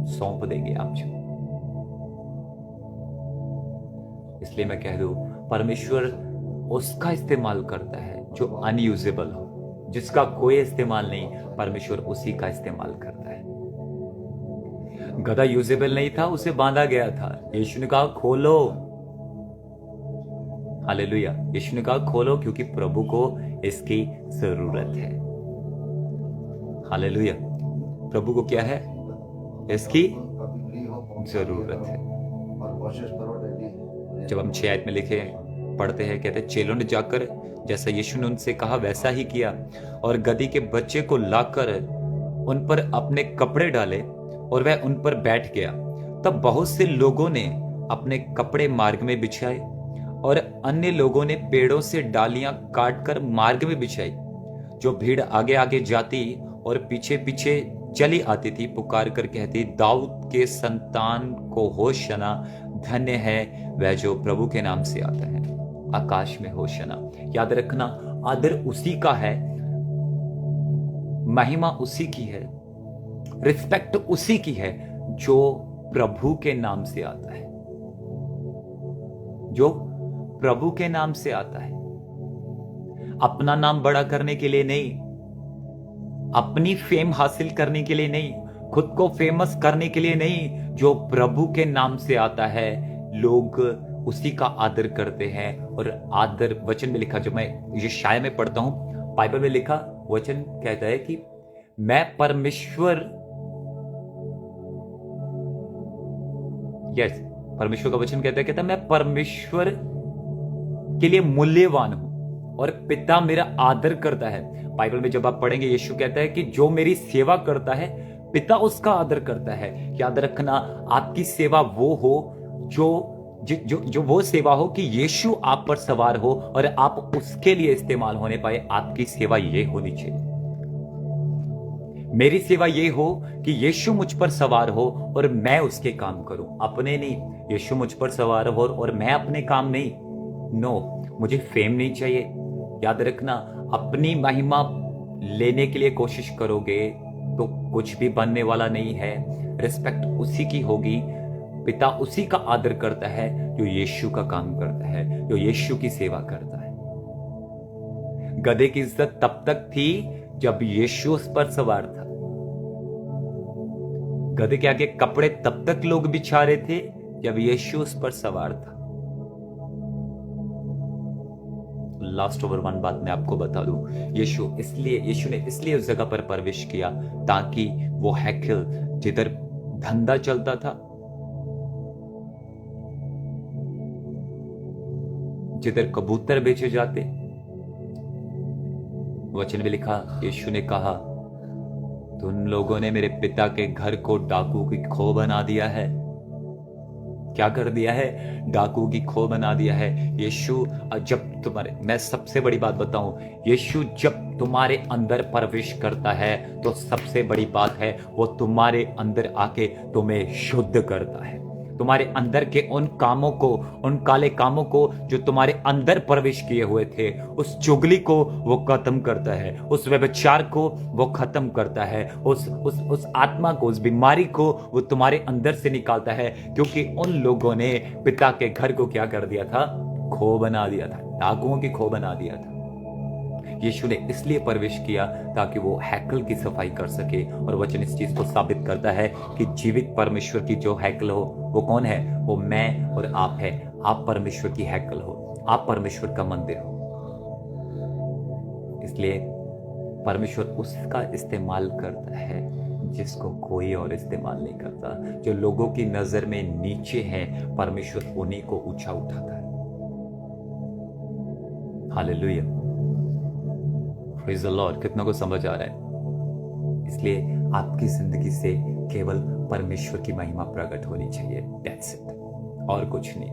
सौंप देंगे आप जो। इसलिए मैं कह दूं परमेश्वर उसका इस्तेमाल करता है जो अनयूजेबल हो, जिसका कोई इस्तेमाल नहीं, परमेश्वर उसी का इस्तेमाल करता है। गधा यूजेबल नहीं था, उसे बांधा गया था। यीशु ने कहा खोलो। हालेलुया, यीशु ने कहा खोलो क्योंकि प्रभु को इसकी जरूरत है। हालेलुया, प्रभु को क्या है? इसकी जरूरत है। जब हम 6 आयत में लिखे पढ़ते हैं, कहते हैं चेलों ने जाकर जैसा यीशु ने उनसे कहा वैसा ही किया और गधी के बच्चे को लाकर उन पर अपने कपड़े डाले और वह उन पर बैठ गया। तब बहुत से लोगों ने अपने कपड़े मार्ग में बिछाए और अन्य लोगों ने पेड़ों से डालियां काटकर मार्ग में बिछाई। जो भीड़ आगे आगे जाती और पीछे पीछे चली आती थी, पुकार कर कहती दाऊद के संतान को होशना, धन्य है वह जो प्रभु के नाम से आता है, आकाश में होशना। याद रखना आदर उसी का है, महिमा उसी की है, रिस्पेक्ट उसी की है जो प्रभु के नाम से आता है, जो प्रभु के नाम से आता है। अपना नाम बड़ा करने के लिए नहीं, अपनी फेम हासिल करने के लिए नहीं, खुद को फेमस करने के लिए नहीं, जो प्रभु के नाम से आता है लोग उसी का आदर करते हैं। और आदर वचन में लिखा, जब मैं ये शायद में पढ़ता हूं, बाइबल में लिखा वचन कहता है कि मैं परमेश्वर, यस परमेश्वर का वचन कहता है मैं परमेश्वर के लिए मूल्यवान हूं और पिता मेरा आदर करता है। बाइबल में जब आप पढ़ेंगे यीशु कहता है कि जो मेरी सेवा करता है पिता उसका आदर करता है। याद रखना आपकी सेवा वो हो जो वो सेवा हो कि यीशु आप पर सवार हो और आप उसके लिए इस्तेमाल होने पाए। आपकी सेवा ये होनी चाहिए। मेरी सेवा ये हो कि यीशु मुझ पर सवार हो और मैं उसके काम करूं, अपने नहीं। यीशु मुझ पर सवार हो और मैं अपने काम नहीं। नो, मुझे फेम नहीं चाहिए। याद रखना अपनी महिमा लेने के लिए कोशिश करोगे तो कुछ भी बनने वाला नहीं है। रिस्पेक्ट उसी की होगी, पिता उसी का आदर करता है जो यीशु का काम करता है, जो यीशु की सेवा करता है। गधे की इज्जत तब तक थी जब यीशु उस पर सवार था। गधे के आगे कपड़े तब तक लोग बिछा रहे थे जब यीशु उस पर सवार था। लास्ट ओवर वन बात मैं आपको बता दूं, यीशु ने इसलिए उस जगह पर प्रवेश किया ताकि वो हैकल जिधर धंधा चलता था, जिधर कबूतर बेचे जाते। वचन में लिखा, यीशु ने कहा, तुम लोगों ने मेरे पिता के घर को डाकू की खो बना दिया है। क्या कर दिया है? डाकू की खो बना दिया है। यीशु जब तुम्हारे, मैं सबसे बड़ी बात बताऊं, यीशु जब तुम्हारे अंदर प्रवेश करता है तो सबसे बड़ी बात है वो तुम्हारे अंदर आके तुम्हें शुद्ध करता है। तुम्हारे अंदर के उन कामों को, उन काले कामों को जो तुम्हारे अंदर प्रवेश किए हुए थे, उस चुगली को वो खत्म करता है, उस व्यभिचार को वो खत्म करता है, उस आत्मा को, उस बीमारी को वो तुम्हारे अंदर से निकालता है। क्योंकि उन लोगों ने पिता के घर को क्या कर दिया था? खो बना दिया था, डाकुओं की खो बना दिया था। यीशु ने इसलिए प्रवेश किया ताकि वो हैकल की सफाई कर सके। और वचन इस चीज को साबित करता है कि जीवित परमेश्वर की जो हैकल हो वो कौन है? वो मैं और आप है। आप परमेश्वर की हैकल हो, आप परमेश्वर का मंदिर हो। इसलिए परमेश्वर उसका इस्तेमाल करता है जिसको कोई और इस्तेमाल नहीं करता। जो लोगों की नजर में नीचे है, परमेश्वर उन्हीं को ऊंचा उठाता है। Hallelujah, praise the Lord. कितनों को समझ आ रहा है? इसलिए आपकी जिंदगी से केवल परमेश्वर की महिमा प्रकट होनी चाहिए। दैट्स इट, और कुछ नहीं।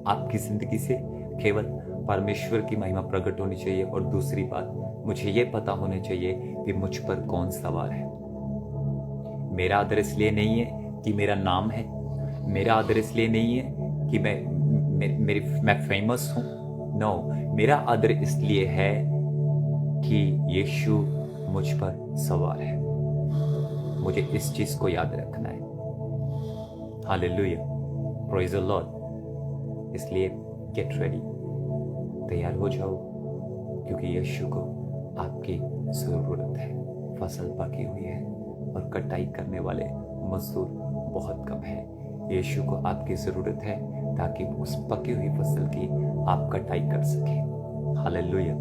आपकी जिंदगी से केवल परमेश्वर की महिमा प्रकट होनी चाहिए। और दूसरी बात, मुझे यह पता होना चाहिए कि मुझ पर कौन सवार है। मेरा आदर इसलिए नहीं है कि मेरा नाम है, मेरा आदर इसलिए नहीं है कि मैं फेमस हूं। नो, मेरा आदर इसलिए है कि यीशु मुझ पर सवार है। मुझे इस चीज को याद रखना है। Hallelujah, praise the Lord. इसलिए गेट रेडी, तैयार हो जाओ, क्योंकि यीशु को आपकी जरूरत है। फसल पकी हुई है और कटाई करने वाले मजदूर बहुत कम है। यीशु को आपकी जरूरत है ताकि उस पकी हुई फसल की आप कटाई कर सके। Hallelujah,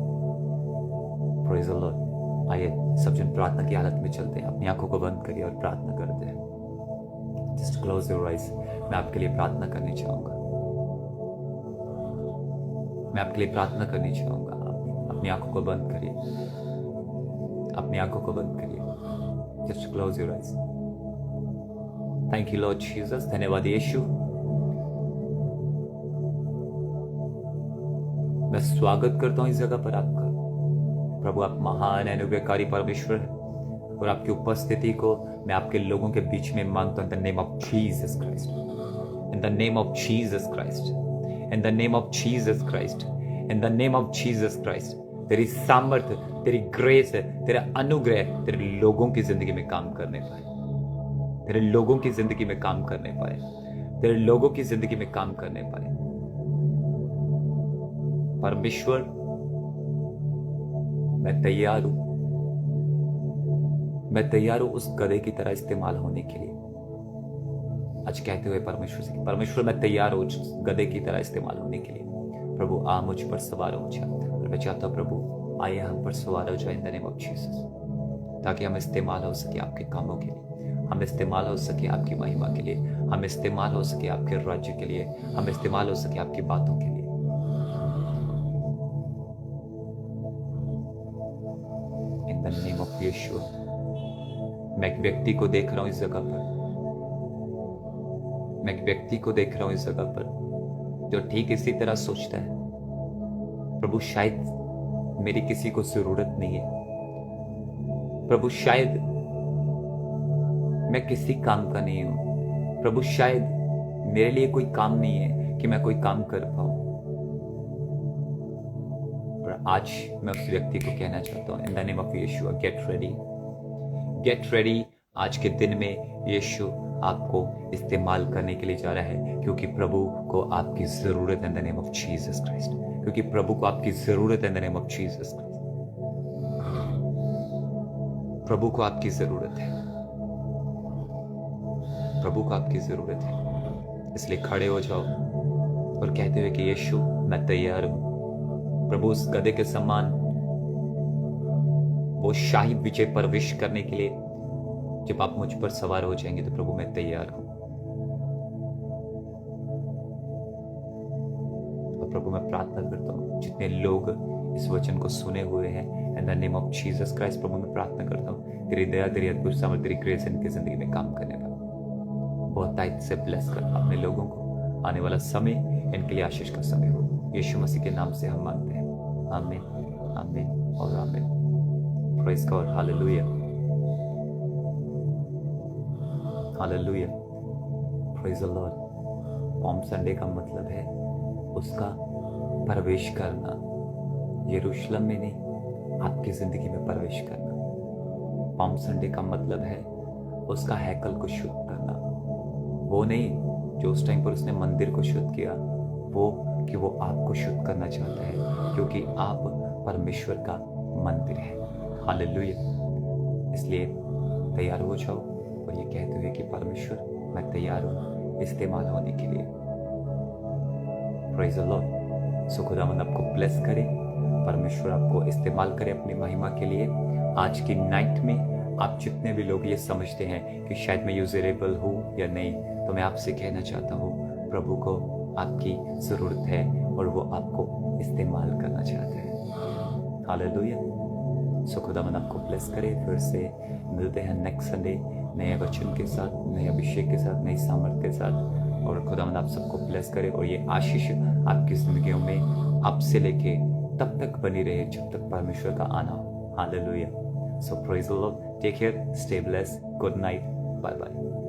praise the Lord. आइए सब जन प्रार्थना की हालत में चलते हैं। अपनी आंखों को बंद करिए और प्रार्थना करते हैं। Just close your eyes. मैं आपके लिए प्रार्थना करनी चाहूंगा। मैं आपके लिए प्रार्थना करनी चाहूंगा। अपनी आंखों को बंद करिए, अपनी आंखों को बंद करिए। Just close your eyes. Thank you Lord Jesus. धन्यवाद यीशु। मैं स्वागत करता हूं इस जगह पर आपका। प्रभु, आप महान अनुग्रहकारी परमेश्वर है और आपकी उपस्थिति को मैं आपके लोगों के बीच में मांगता हूं। In the name of Jesus Christ, in the name of Jesus Christ, in the name of Jesus Christ, in the name of Jesus Christ. तेरी सामर्थ, तेरी ग्रेस, तेरा अनुग्रह तेरे लोगों की जिंदगी में काम करने पाए, तेरे लोगों की जिंदगी में काम करने पाए, तेरे लोगों की जिंदगी में काम करने पाए। परमेश्वर, मैं तैयार हूं, मैं तैयार हूं उस गधे की तरह इस्तेमाल होने के लिए। आज कहते हुए परमेश्वर से, परमेश्वर मैं तैयार हूं उस गधे की तरह इस्तेमाल होने के लिए। प्रभु, आ मुझ पर सवार हो जा। और मैं चाहता हूं प्रभु, आइए हम पर सवार हो जाए इन द नेम ऑफ जीसस, ताकि हम इस्तेमाल हो सके आपके कामों के लिए, हम इस्तेमाल हो सके आपकी महिमा के लिए, हम इस्तेमाल हो सके आपके राज्य के लिए, हम इस्तेमाल हो सके आपकी बातों के लिए। इन द नेम ऑफ यीशु। मैं एक व्यक्ति को देख रहा हूं इस जगह पर, मैं एक व्यक्ति को देख रहा हूं इस जगह पर जो ठीक इसी तरह सोचता है। प्रभु, शायद मेरी किसी को जरूरत नहीं है। प्रभु, शायद मैं किसी काम का नहीं हूं। प्रभु, शायद मेरे लिए कोई काम नहीं है कि मैं कोई काम कर पाऊं। और आज मैं उस व्यक्ति को कहना चाहता हूं, in the name of Yeshu, get ready, get ready. आज के दिन में यीशु आपको इस्तेमाल करने के लिए जा रहा है, क्योंकि प्रभु को आपकी जरूरत है in the name of Jesus Christ, क्योंकि प्रभु को आपकी जरूरत है in the name of Jesus Christ. प्रभु को आपकी जरूरत है, प्रभु को आपकी जरूरत है। इसलिए खड़े हो जाओ और कहते हुए कि यीशु, मैं तैयार हूं। प्रभु, उस गधे के समान वो शाही विजय प्रवेश करने के लिए जब आप मुझ पर सवार हो जाएंगे तो प्रभु मैं तैयार हूँ। और प्रभु मैं प्रार्थना करता हूँ जितने लोग इस वचन को सुने हुए हैं, in the name of Jesus Christ, प्रभु मैं प्रार्थना करता हूँ तेरी दया, तेरी अद्भुत सामर्थ, तेरी ग्रेस इनकी जिंदगी में काम करने का बहुत टाइट से ब्लेस कर अपने लोगों को। आने वाला समय इनके लिए आशीष का समय हो, यीशु मसीह के नाम से हम मांगते हैं। आमीन, आमीन और आमीन। Praise God, hallelujah, hallelujah, praise the Lord. Palm Sunday का मतलब है उसका प्रवेश करना, यरूशलेम में नहीं, आपकी जिंदगी में प्रवेश करना। पॉम संडे का मतलब है उसका हैकल को शुद्ध करना, वो नहीं जो उस टाइम पर उसने मंदिर को शुद्ध किया, वो कि वो आपको शुद्ध करना चाहता है, क्योंकि आप परमेश्वर का मंदिर है। हालेलुया। इसलिए तैयार हो जाओ और ये कहते हुए कि परमेश्वर मैं तैयार हूँ इस्तेमाल होने के लिए। Praise the Lord. सो खुदावंद आपको ब्लेस करे, परमेश्वर आपको इस्तेमाल करे अपनी महिमा के लिए। आज की नाइट में आप जितने भी लोग ये समझते हैं कि शायद मैं यूजरेबल हूँ या नहीं, तो मैं आपसे कहना चाहता हूँ प्रभु को आपकी ज़रूरत है और वो आपको इस्तेमाल करना चाहते हैं। हालेलुया। सो खुदावंद आपको ब्लेस करे। फिर से मिलते हैं नेक्स्ट संडे नए वचन के साथ, नए अभिषेक के साथ, नई सामर्थ के साथ। और खुदावंद आप सबको ब्लेस करे और ये आशीष आपकी जिंदगियों में अब से लेके तब तक बनी रहे जब तक परमेश्वर का आना हो। Hallelujah. So praise the Lord, take care, stay blessed, good night, bye bye.